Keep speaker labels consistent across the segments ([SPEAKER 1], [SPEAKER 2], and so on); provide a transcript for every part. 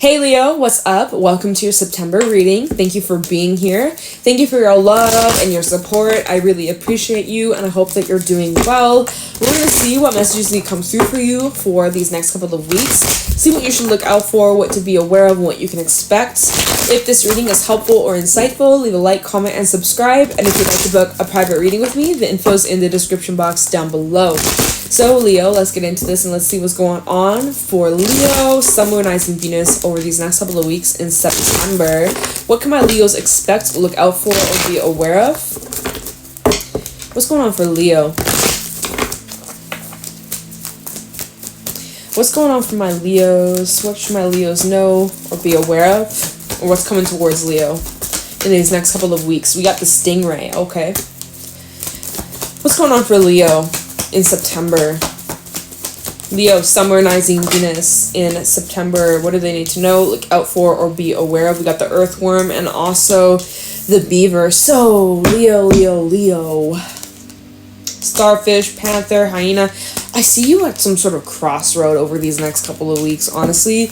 [SPEAKER 1] Hey Leo, what's up? Welcome to your September reading. Thank you for being here. Thank you for your love and your support. I really appreciate you and I hope that you're doing well. We're going to see what messages need to come through for you for these next couple of weeks. See what you should look out for, what to be aware of, and what you can expect. If this reading is helpful or insightful, leave a like, comment, and subscribe. And if you'd like to book a private reading with me, the info is in the description box down below. So Leo, let's get into this and let's see what's going on for Leo, Sun, Moon, Rising, Venus over these next couple of weeks in September. What can my Leos expect, look out for, or be aware of? What's going on for Leo? What's going on for my Leos? What should my Leos know or be aware of? Or what's coming towards Leo in these next couple of weeks? We got the Stingray, okay. What's going on for Leo in September? Leo, Sun, Moon, Rising, Venus in September. What do they need to know, look out for, or be aware of? We got the Earthworm and also the Beaver. So, Leo. Starfish, Panther, Hyena. I see you at some sort of crossroad over these next couple of weeks, honestly.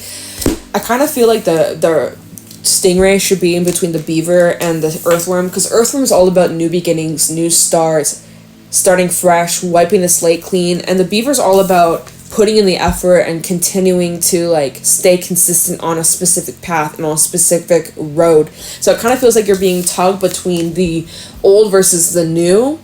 [SPEAKER 1] I kind of feel like the Stingray should be in between the Beaver and the Earthworm, because Earthworm is all about new beginnings, new starts, starting fresh, wiping the slate clean, and the Beaver's all about putting in the effort and continuing to like stay consistent on a specific path and on a specific road. So it kind of feels like you're being tugged between the old versus the new.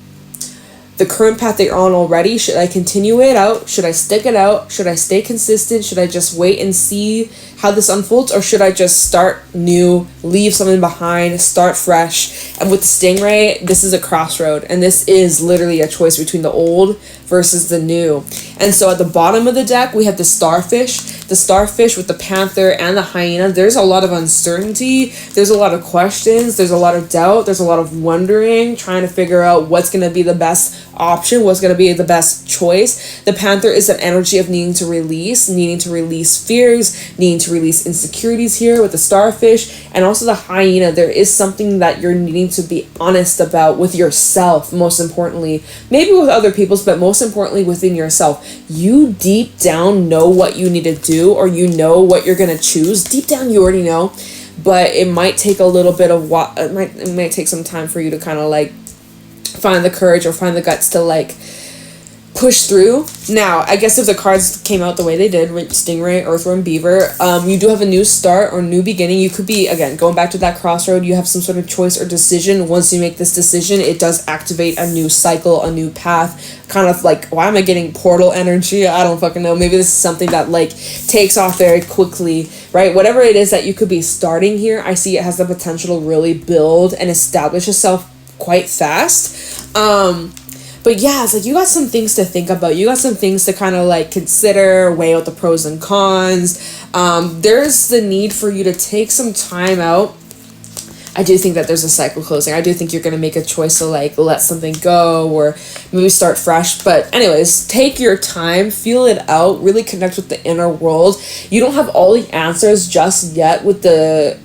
[SPEAKER 1] The current path that you're on already, should I continue it out? Should I stick it out? Should I stay consistent? Should I just wait and see how this unfolds? Or should I just start new, leave something behind, start fresh? And with the Stingray, this is a crossroad. And this is literally a choice between the old versus the new. And so at the bottom of the deck, we have the Starfish. The Starfish with the Panther and the Hyena. There's a lot of uncertainty. There's a lot of questions. There's a lot of doubt. There's a lot of wondering, trying to figure out what's going to be the best option, what's going to be the best choice. The Panther is an energy of needing to release fears, needing to release insecurities here with the Starfish, and also the Hyena. There is something that you're needing to be honest about with yourself, most importantly, maybe with other people's, but most importantly within yourself. You deep down know what you need to do, or you know what you're going to choose. Deep down you already know, but it might take a little bit of it might take some time for you to kind of like find the courage or find the guts to like push through. Now, I guess if the cards came out the way they did with Stingray, Earthworm, Beaver, you do have a new start or new beginning. You could be, again, going back to that crossroad. You have some sort of choice or decision. Once you make this decision, it does activate a new cycle, a new path. Kind of like, why am I getting portal energy? I don't fucking know. Maybe this is something that like takes off very quickly, right? Whatever it is that you could be starting here, I see it has the potential to really build and establish itself quite fast. But yeah, it's like you got some things to think about. You got some things to kind of like consider, weigh out the pros and cons. There's the need for you to take some time out. I do think that there's a cycle closing. I do think you're going to make a choice to like let something go or maybe start fresh. But anyways, take your time, feel it out, really connect with the inner world. You don't have all the answers just yet with the...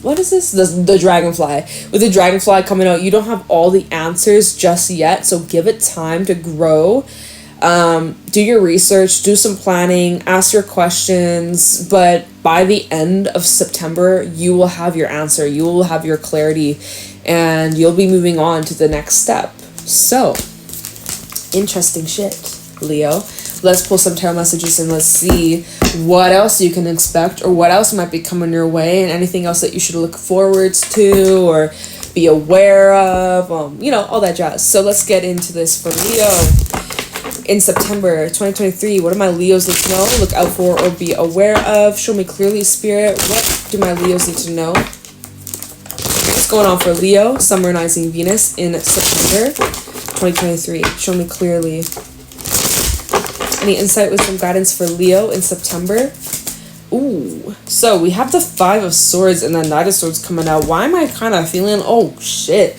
[SPEAKER 1] What is this? The dragonfly. With the dragonfly coming out, you don't have all the answers just yet, so give it time to grow. Do your research, do some planning, ask your questions, but by the end of September, you will have your answer, you will have your clarity, and you'll be moving on to the next step. So, interesting shit, Leo. Let's pull some tarot messages and let's see what else you can expect or what else might be coming your way and anything else that you should look forward to or be aware of, all that jazz. So let's get into this for Leo. In September 2023, what do my Leos need to know, look out for, or be aware of? Show me clearly, Spirit. What do my Leos need to know? What's going on for Leo, Sun, Moon, Rising, Venus in September 2023? Show me clearly. Any insight with some guidance for Leo in September? Ooh. So we have the Five of Swords and the Knight of Swords coming out. Why am I kind of feeling, oh shit,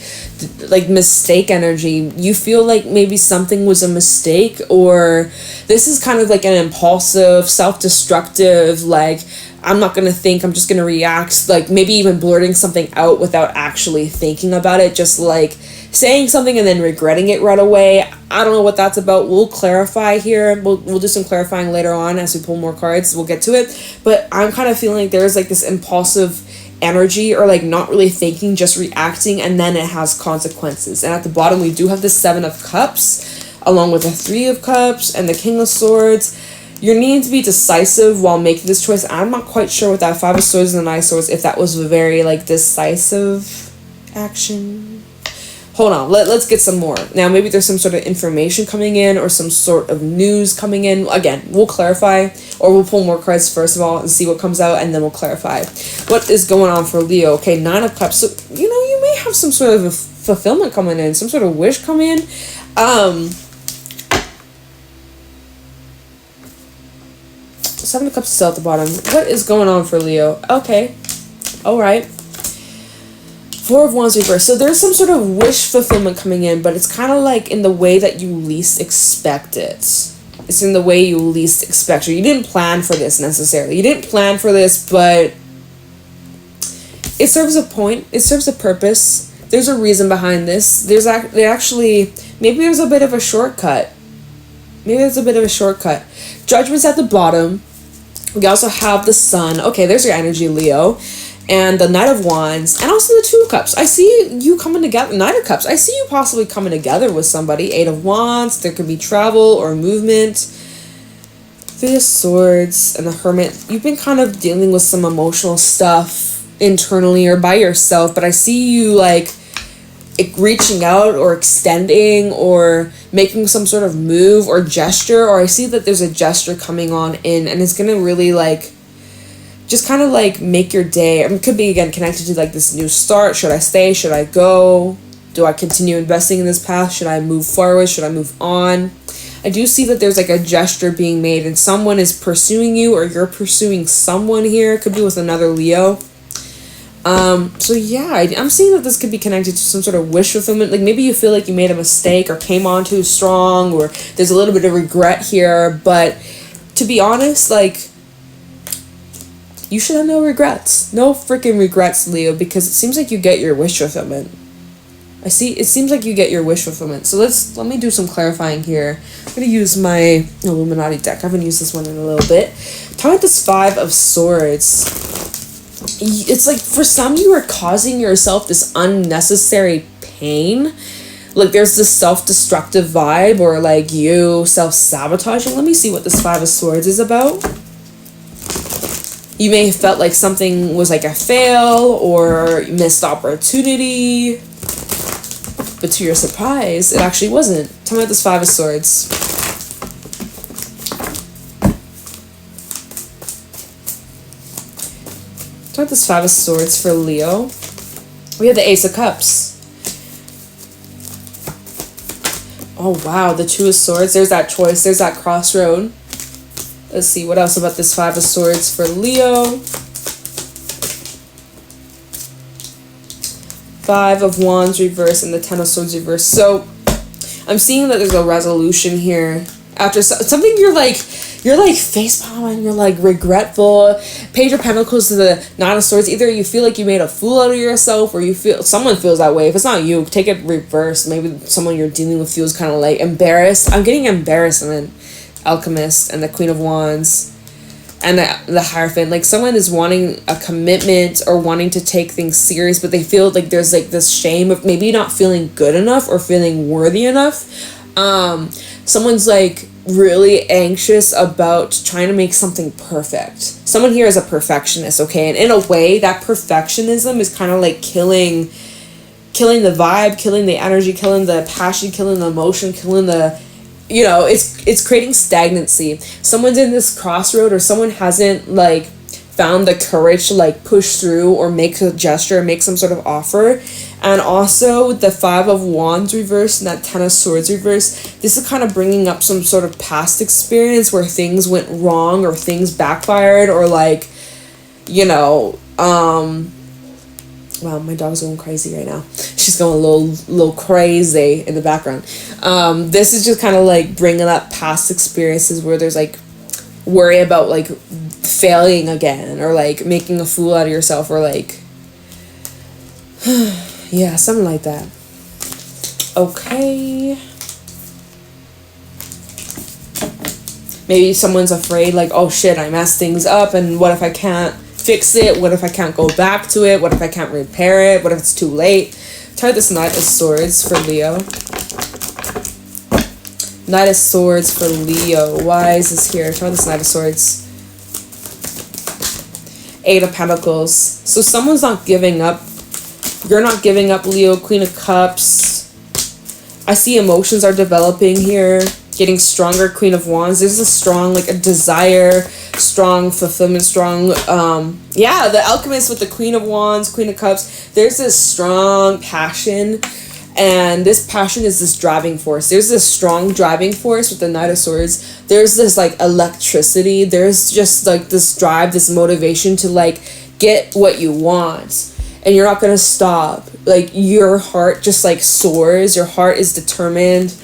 [SPEAKER 1] like mistake energy? You feel like maybe something was a mistake, or this is kind of like an impulsive, self-destructive, like I'm not going to think, I'm just going to react, like maybe even blurting something out without actually thinking about it, just like saying something and then regretting it right away. I don't know what that's about. We'll clarify here. We'll do some clarifying later on as we pull more cards. We'll get to it. But I'm kind of feeling like there's like this impulsive energy, or like not really thinking, just reacting, and then it has consequences. And at the bottom we do have the 7 of Cups along with the 3 of Cups and the King of Swords. You're needing to be decisive while making this choice. I'm not quite sure with that 5 of Swords and the 9 of Swords if that was a very like decisive action. Hold on, let's get some more. Now, maybe there's some sort of information coming in or some sort of news coming in. Again, we'll clarify, or we'll pull more cards first of all and see what comes out, and then we'll clarify. What is going on for Leo? Okay, 9 of Cups. So, you know, you may have some sort of a fulfillment coming in, some sort of wish coming in. 7 of Cups is still at the bottom. What is going on for Leo? Okay, all right. 4 of Wands reversed. So there's some sort of wish fulfillment coming in, but it's kind of like in the way that you least expect it. It's in the way you least expect it. You didn't plan for this necessarily. You didn't plan for this, but it serves a point. It serves a purpose. There's a reason behind this. There's actually, maybe there's a bit of a shortcut. Maybe there's a bit of a shortcut. Judgment's at the bottom. We also have the Sun. Okay, there's your energy, Leo. And the Knight of Wands, and also the 2 of Cups. I see you coming together. Knight of Cups. I see you possibly coming together with somebody. 8 of Wands. There could be travel or movement. 3 of Swords and the Hermit. You've been kind of dealing with some emotional stuff internally or by yourself, but I see you like reaching out or extending or making some sort of move or gesture, or I see that there's a gesture coming on in, and it's gonna really like just kind of like make your day. I mean, it could be again connected to like this new start. Should I stay? Should I go? Do I continue investing in this path? Should I move forward? Should I move on? I do see that there's like a gesture being made and someone is pursuing you, or you're pursuing someone here. It could be with another Leo. So yeah, I'm seeing that this could be connected to some sort of wish fulfillment. Like maybe you feel like you made a mistake or came on too strong, or there's a little bit of regret here. But to be honest, like, you should have no regrets. No freaking regrets, Leo, because it seems like you get your wish fulfillment. It seems like you get your wish fulfillment. So let me do some clarifying here. I'm going to use my Illuminati deck. I haven't used this one in a little bit. Talking about this 5 of Swords. It's like for some you are causing yourself this unnecessary pain. Like there's this self-destructive vibe, or like you self-sabotaging. Let me see what this 5 of Swords is about. You may have felt like something was like a fail or missed opportunity, but to your surprise, it actually wasn't. Tell me about this 5 of Swords. Tell me about this 5 of Swords for Leo. We have the Ace of Cups. Oh wow, the 2 of Swords. There's that choice. There's that crossroad. Let's see, what else about this 5 of Swords for Leo? 5 of Wands reverse and the 10 of Swords reverse. So I'm seeing that there's a resolution here. After something you're like facepalming, you're like regretful. Page of Pentacles to the 9 of Swords. Either you feel like you made a fool out of yourself, or you feel someone feels that way. If it's not you, take it reverse. Maybe someone you're dealing with feels kind of like embarrassed. I'm getting embarrassment. Alchemist and the Queen of Wands and the Hierophant. Like someone is wanting a commitment or wanting to take things serious, but they feel like there's like this shame of maybe not feeling good enough or feeling worthy enough. Someone's like really anxious about trying to make something perfect. Someone here is a perfectionist, okay? And in a way, that perfectionism is kind of like killing the vibe, killing the energy, killing the passion, killing the emotion, killing the, you know, it's creating stagnancy. Someone's in this crossroad, or someone hasn't like found the courage to like push through or make a gesture or make some sort of offer. And also the 5 of Wands reverse and that 10 of Swords reverse. This is kind of bringing up some sort of past experience where things went wrong or things backfired, or like, you know, wow, my dog's going crazy right now. She's going a little crazy in the background. This is just kind of like bringing up past experiences where there's like worry about like failing again, or like making a fool out of yourself, or like yeah, something like that. Okay. Maybe someone's afraid, like, oh shit, I messed things up, and what if I can't fix it? What if I can't go back to it? What if I can't repair it? What if it's too late? Try this Knight of Swords for Leo. Knight of Swords for Leo. Why is this here? Try this Knight of Swords. Eight of Pentacles. So someone's not giving up. You're not giving up, Leo. Queen of Cups. I see emotions are developing here. Getting stronger. Queen of Wands. There's a strong, like, a desire, strong fulfillment, strong, yeah, the Alchemist with the Queen of Wands, Queen of Cups. There's this strong passion, and this passion is this driving force. There's this strong driving force with the Knight of Swords. There's this, like, electricity. There's just, like, this drive, this motivation to, like, get what you want. And you're not gonna stop. Like, your heart just, like, soars. Your heart is determined.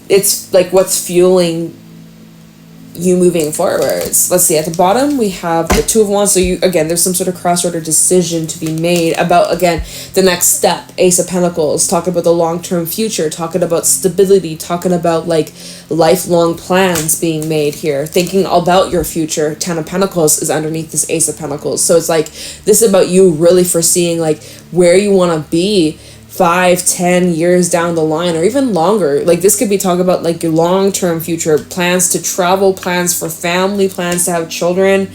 [SPEAKER 1] It's like what's fueling you moving forwards. Let's see, at the bottom we have the Two of Wands. So you, again, there's some sort of crossroad or decision to be made about, again, the next step. Ace of Pentacles, talking about the long-term future, talking about stability, talking about, like, lifelong plans being made here, thinking about your future. Ten of Pentacles is underneath this Ace of Pentacles. So it's like, this is about you really foreseeing, like, where you want to be 5-10 years down the line, or even longer. Like, this could be talking about, like, your long-term future plans to travel, plans for family, plans to have children,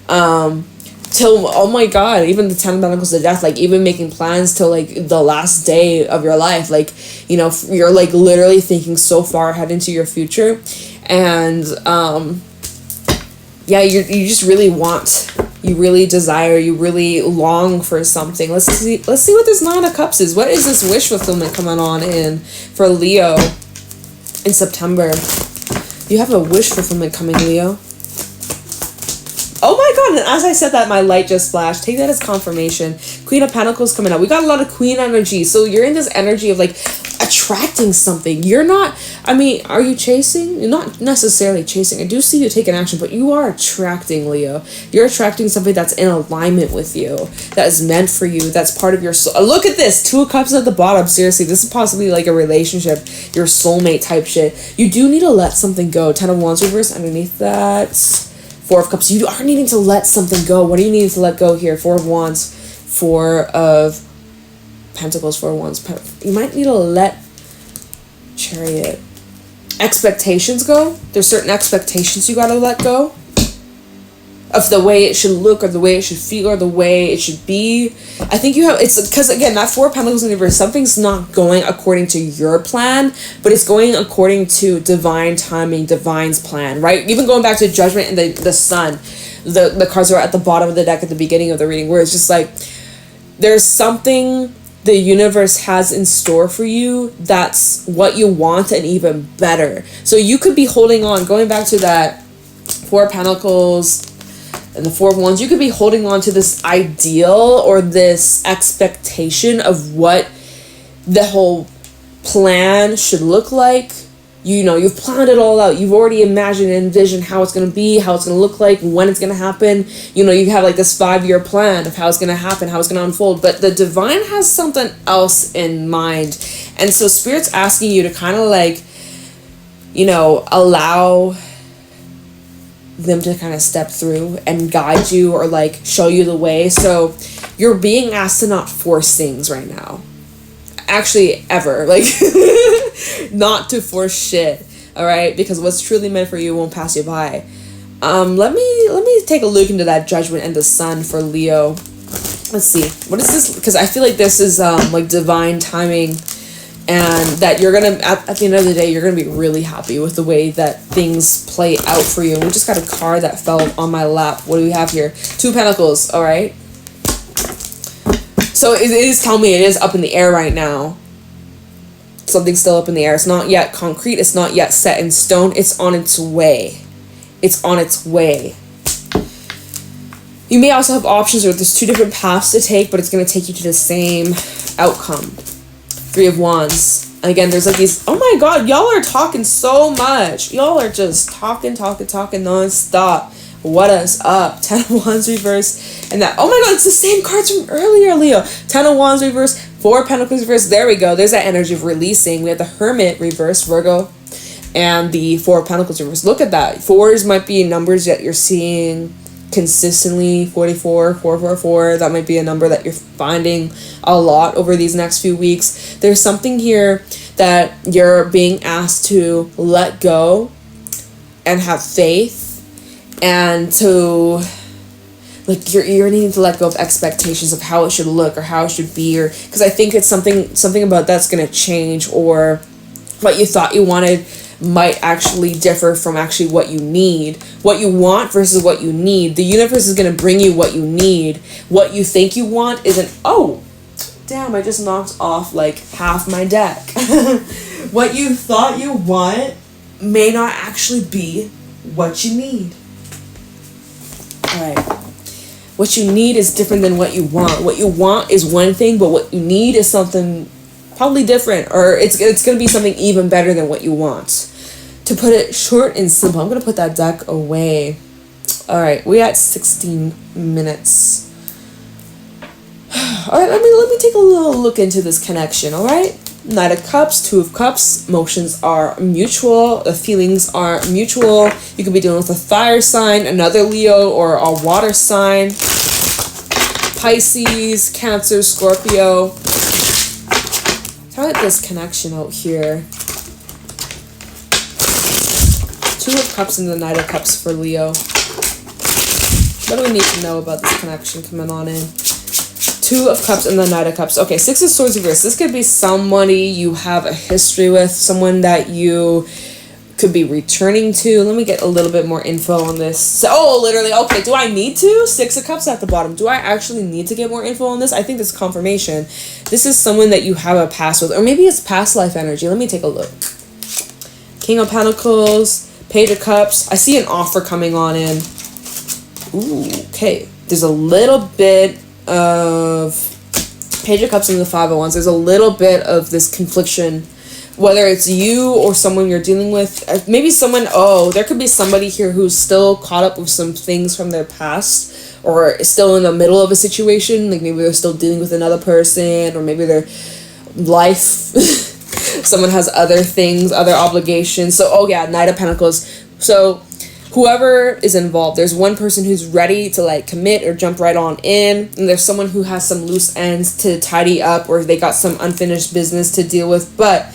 [SPEAKER 1] till, oh my god, even the 10 of Pentacles to death, like, even making plans till, like, the last day of your life. Like, you know, you're, like, literally thinking so far ahead into your future. And yeah, you just really want, you really desire, you really long for something. Let's see what this Nine of Cups is. What is this wish fulfillment coming on in for Leo in September? You have a wish fulfillment coming, Leo. Oh my god, and as I said that, my light just flashed. Take that as confirmation. Queen of Pentacles coming out. We got a lot of Queen energy. So you're in this energy of, like, attracting something. You're not, I mean, are you chasing? You're not necessarily chasing. I do see you taking action, but you are attracting, Leo. You're attracting something that's in alignment with you, that is meant for you, that's part of your soul. Look at this, Two of Cups at the bottom. Seriously, this is possibly like a relationship, your soulmate type shit. You do need to let something go. Ten of Wands reverse underneath that. Four of Cups. You are needing to let something go. What are you needing to let go here? Four of Wands, Four of Pentacles, Four of Wands. You might need to let Chariot. Expectations go. There's certain expectations you gotta let go of the way it should look, or the way it should feel, or the way it should be. I think you have, it's because, again, that Four of Pentacles in the reverse, something's not going according to your plan, but it's going according to divine timing, divine's plan, right? Even going back to Judgment and the Sun, the cards are at the bottom of the deck at the beginning of the reading, where it's just like, there's something the universe has in store for you that's what you want and even better. So you could be holding on, going back to that Four of Pentacles and the Four of Wands, you could be holding on to this ideal or this expectation of what the whole plan should look like. You know, you've planned it all out. You've already imagined and envisioned how it's going to be, how it's going to look like, when it's going to happen. You know, you have like this 5-year plan of how it's going to happen, how it's going to unfold. But the divine has something else in mind. And so Spirit's asking you to kind of, like, you know, allow them to kind of step through and guide you, or, like, show you the way. So you're being asked to not force things right now. Actually, ever. Like, not to force shit, all right? Because what's truly meant for you won't pass you by. Let me take a look into that Judgment and the Sun for Leo. Let's see. What is this? Because I feel like this is like divine timing, and that you're gonna, at the end of the day, you're gonna be really happy with the way that things play out for you. We just got a card that fell on my lap. What do we have here? Two of Pentacles, all right? So it is telling me it is up in the air right now. Something's still up in the air. It's not yet concrete. It's not yet set in stone. It's on its way. It's on its way. You may also have options, or there's two different paths to take, but it's going to take you to the same outcome. Three of Wands. And again, there's like these, oh my god, y'all are talking so much. Y'all are just talking non-stop. What is up? Ten of Wands reverse, and that, oh my god, it's the same cards from earlier, Leo. Ten of Wands reverse, Four of Pentacles reverse. There we go. There's that energy of releasing. We have the Hermit reverse, Virgo, and the Four of Pentacles reverse. Look at that. Fours might be numbers that you're seeing consistently. 44, 444. That might be a number that you're finding a lot over these next few weeks. There's something here that you're being asked to let go and have faith, and to, like, you're needing to let go of expectations of how it should look or how it should be, or because I think it's something about that's going to change, or what you thought you wanted might actually differ from actually what you need. What you want versus what you need. The universe is going to bring you what you need. What you think you want isn't. Oh, damn, I just knocked off like half my deck. What you thought you want may not actually be what you need. Alright. What you need is different than what you want. What you want is one thing, but what you need is something probably different, or it's going to be something even better than what you want. To put it short and simple, I'm going to put that deck away. Alright, we at 16 minutes. Alright, let me take a little look into this connection, alright? Knight of Cups, Two of Cups, emotions are mutual, the feelings are mutual. You could be dealing with a fire sign, another Leo, or a water sign. Pisces, Cancer, Scorpio. Try this connection out here. Two of Cups and the Knight of Cups for Leo. What do we need to know about this connection coming on in? Two of Cups and the Knight of Cups. Okay, Six of Swords reverse. This could be somebody you have a history with, someone that you could be returning to. Let me get a little bit more info on this. So, oh, literally, okay, do I need to? Six of Cups at the bottom. Do I actually need to get more info on this? I think this is confirmation. This is someone that you have a past with, or maybe it's past life energy. Let me take a look. King of Pentacles, Page of Cups. I see an offer coming on in. Ooh, okay. There's a little bit of Page of Cups and the Five of Wands. There's a little bit of this confliction, whether it's you or someone you're dealing with. Maybe someone, there could be somebody here who's still caught up with some things from their past, or is still in the middle of a situation. Like maybe they're still dealing with another person, or maybe their life someone has other things, other obligations. So Knight of Pentacles. So whoever is involved, there's one person who's ready to like commit or jump right on in, and there's someone who has some loose ends to tidy up, or they got some unfinished business to deal with, but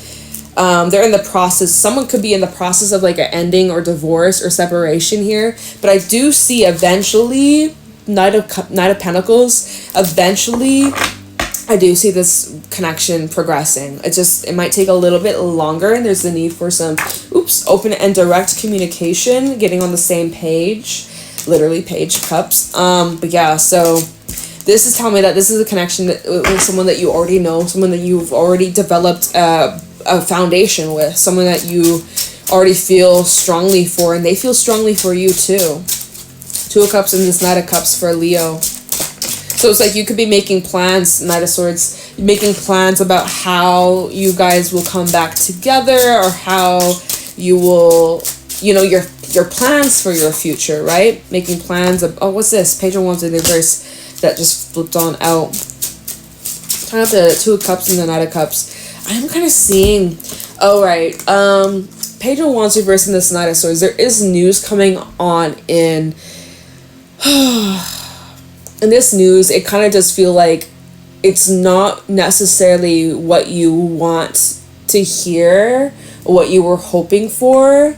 [SPEAKER 1] they're in the process. Someone could be in the process of like an ending or divorce or separation here, but I do see eventually Knight of Pentacles, eventually I do see this connection progressing. It might take a little bit longer, and there's the need for some open and direct communication, getting on the same page, literally Page of Cups. But yeah, so this is telling me that this is a connection with someone that you already know, someone that you've already developed a foundation with, someone that you already feel strongly for, and they feel strongly for you too. Two of Cups and this Knight of Cups for Leo. So it's like you could be making plans, Knight of Swords, making plans about how you guys will come back together, or how you will, your plans for your future, right? Making plans of, what's this? Page of Wands in reverse that just flipped on out. I have the Two of Cups and the Knight of Cups. I'm kind of seeing, Page of Wands reverse and this Knight of Swords. There is news coming on in... In this news, it kind of does feel like it's not necessarily what you want to hear, or what you were hoping for.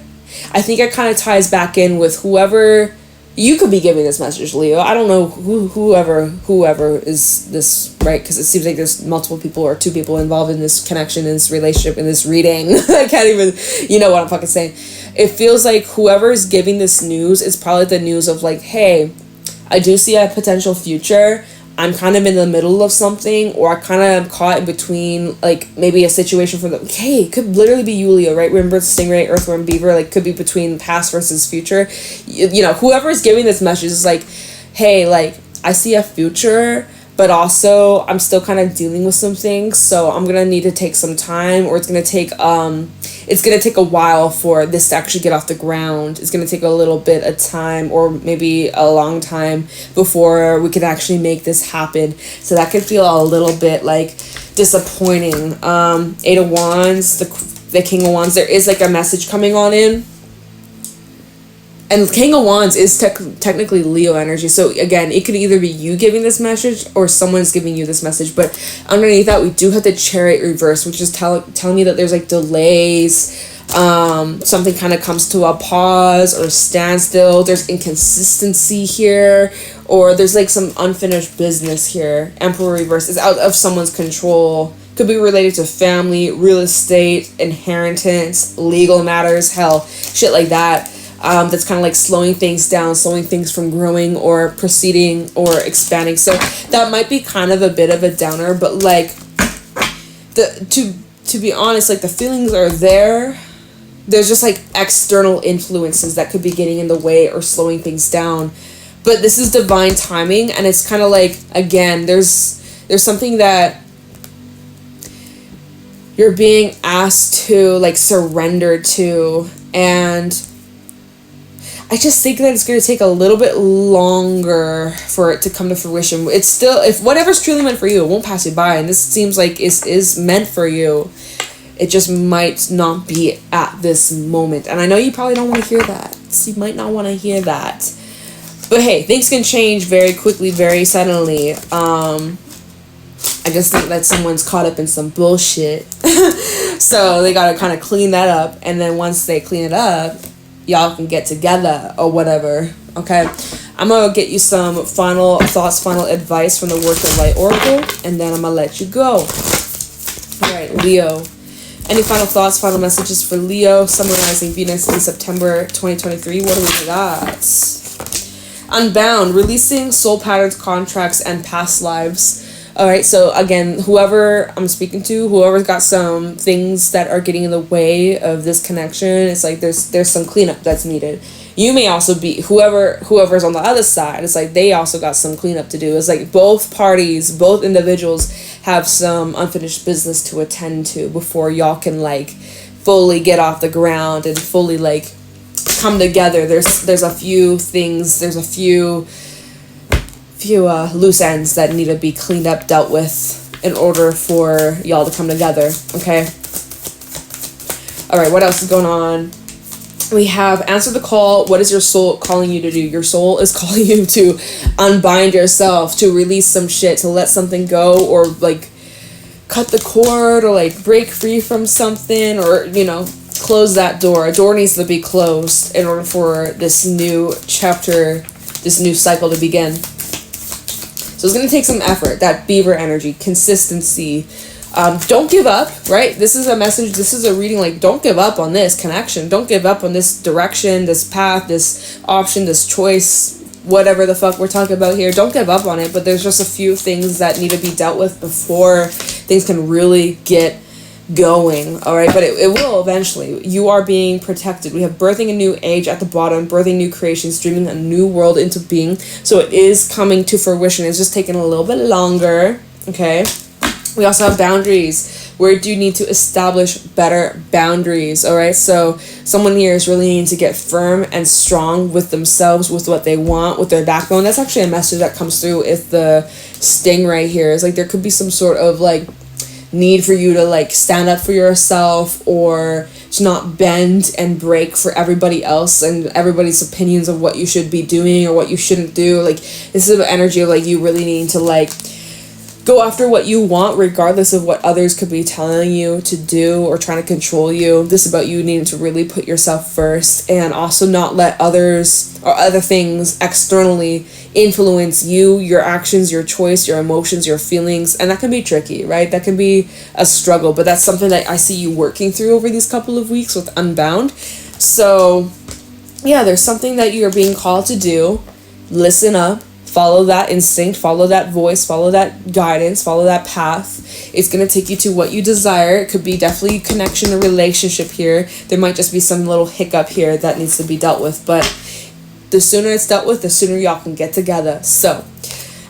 [SPEAKER 1] I think it kind of ties back in with whoever you could be giving this message, Leo. I don't know whoever is this, right? Because it seems like there's multiple people or two people involved in this connection, in this relationship, in this reading. I can't even, you know what I'm fucking saying. It feels like whoever is giving this news is probably the news of like, hey, I do see a potential future. I'm kind of in the middle of something, or I kind of am caught in between, like, maybe a situation for the... Hey, it could literally be Yulia, right? Remember Stingray, Earthworm, Beaver? Like, could be between past versus future. Whoever is giving this message is like, hey, like, I see a future, but also I'm still kind of dealing with some things, so I'm gonna need to take some time, or it's gonna take a while for this to actually get off the ground. It's gonna take a little bit of time, or maybe a long time, before we can actually make this happen. So that could feel a little bit like disappointing. Eight of Wands, the King of Wands, there is like a message coming on in. And King of Wands is technically Leo energy. So again, it could either be you giving this message or someone's giving you this message. But underneath that, we do have the Chariot reverse, which is telling you that there's like delays. Something kind of comes to a pause or standstill. There's inconsistency here, or there's like some unfinished business here. Emperor reverse is out of someone's control. Could be related to family, real estate, inheritance, legal matters, hell, shit like that. That's kind of like slowing things down, slowing things from growing or proceeding or expanding. So that might be kind of a bit of a downer, but like to be honest, like the feelings are there. There's just like external influences that could be getting in the way or slowing things down. But this is divine timing, and it's kind of like, again, there's something that you're being asked to like surrender to, and I just think that it's going to take a little bit longer for it to come to fruition. It's still, if whatever's truly meant for you, it won't pass you by. And this seems like it is meant for you. It just might not be at this moment. And I know you probably don't want to hear that. So you might not want to hear that. But hey, things can change very quickly, very suddenly. I just think that someone's caught up in some bullshit. So they got to kind of clean that up. And then once they clean it up, y'all can get together or whatever. Okay, I'm gonna get you some final thoughts, final advice from the Work of Light Oracle, and then I'm gonna let you go. All right, Leo. Any final thoughts, final messages for Leo, summarizing Venus in September 2023? What do we got? Unbound, releasing soul patterns, contracts, and past lives. All right, so again, whoever I'm speaking to, whoever's got some things that are getting in the way of this connection, it's like there's some cleanup that's needed. You may also be whoever's on the other side. It's like they also got some cleanup to do. It's like both parties, both individuals have some unfinished business to attend to before y'all can like fully get off the ground and fully like come together. There's a few things. There's a few loose ends that need to be cleaned up, dealt with, in order for y'all to come together. Okay. All right. What else is going on? We have answer the call. What is your soul calling you to do? Your soul is calling you to unbind yourself, to release some shit, to let something go, or like cut the cord, or like break free from something, or close that door. A door needs to be closed in order for this new chapter, this new cycle to begin. So it's going to take some effort, that beaver energy, consistency. Don't give up, right? This is a message, this is a reading, like, don't give up on this connection. Don't give up on this direction, this path, this option, this choice, whatever the fuck we're talking about here. Don't give up on it, but there's just a few things that need to be dealt with before things can really get going, all right? But it will eventually. You are being protected. We have birthing a new age at the bottom, birthing new creations, dreaming a new world into being. So it is coming to fruition. It's just taking a little bit longer, okay? We also have boundaries. Where do you need to establish better boundaries, all right? So someone here is really needing to get firm and strong with themselves, with what they want, with their backbone. That's actually a message that comes through with the stingray here. It's like there could be some sort of like need for you to like stand up for yourself, or to not bend and break for everybody else and everybody's opinions of what you should be doing or what you shouldn't do. Like this is an energy of like you really need to like go after what you want regardless of what others could be telling you to do or trying to control you. This is about you needing to really put yourself first, and also not let others or other things externally influence you, your actions, your choice, your emotions, your feelings. And that can be tricky, right? That can be a struggle, but that's something that I see you working through over these couple of weeks with Unbound. So yeah, there's something that you're being called to do. Listen up. Follow that instinct, follow that voice, follow that guidance, follow that path. It's going to take you to what you desire. It could be definitely connection or relationship here. There might just be some little hiccup here that needs to be dealt with. But the sooner it's dealt with, the sooner y'all can get together. So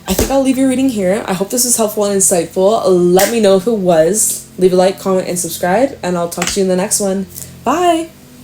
[SPEAKER 1] I think I'll leave your reading here. I hope this was helpful and insightful. Let me know if it was. Leave a like, comment, and subscribe, and I'll talk to you in the next one. Bye!